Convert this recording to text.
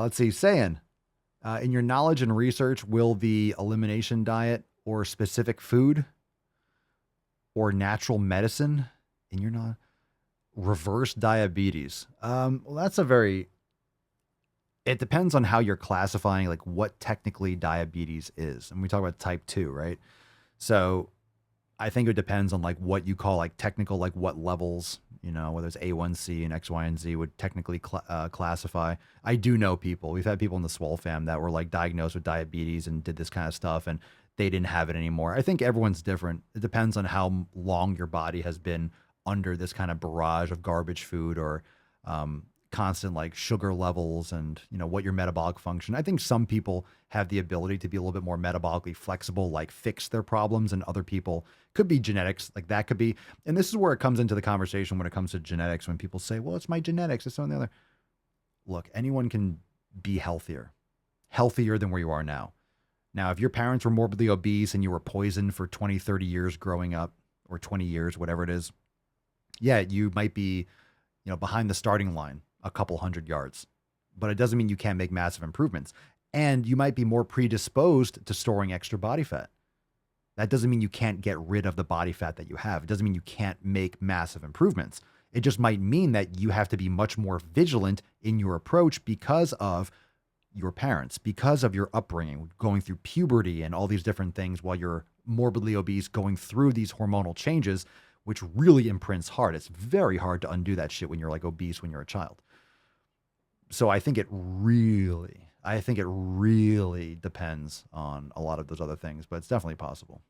Let's see, saying, in your knowledge and research, will the elimination diet or specific food or natural medicine in your not reverse diabetes? Well, that's a very, it depends on how you're classifying like what technically diabetes is. And we talk about type 2, right? So I think it depends on like what you call like technical, like what levels, whether it's A1C and X, Y, and Z would technically classify. I do know people. We've had people in the Swole fam that were like diagnosed with diabetes and did this kind of stuff, and they didn't have it anymore. I think everyone's different. It depends on how long your body has been under this kind of barrage of garbage food or constant like sugar levels and what your metabolic function. I think some people have the ability to be a little bit more metabolically flexible, like fix their problems, and other people could be genetics, like that could be. And this is where it comes into the conversation when it comes to genetics. When people say, "Well, it's my genetics," it's something the other. Look, anyone can be healthier than where you are now. Now, if your parents were morbidly obese and you were poisoned for 20, 30 years growing up, or 20 years, whatever it is, yeah, you might be, behind the starting line a couple hundred yards, but it doesn't mean you can't make massive improvements. And you might be more predisposed to storing extra body fat. That doesn't mean you can't get rid of the body fat that you have. It doesn't mean you can't make massive improvements. It just might mean that you have to be much more vigilant in your approach because of your parents, because of your upbringing, going through puberty and all these different things while you're morbidly obese, going through these hormonal changes, which really imprints hard. It's very hard to undo that shit when you're like obese when you're a child. So I think it really depends on a lot of those other things, but it's definitely possible.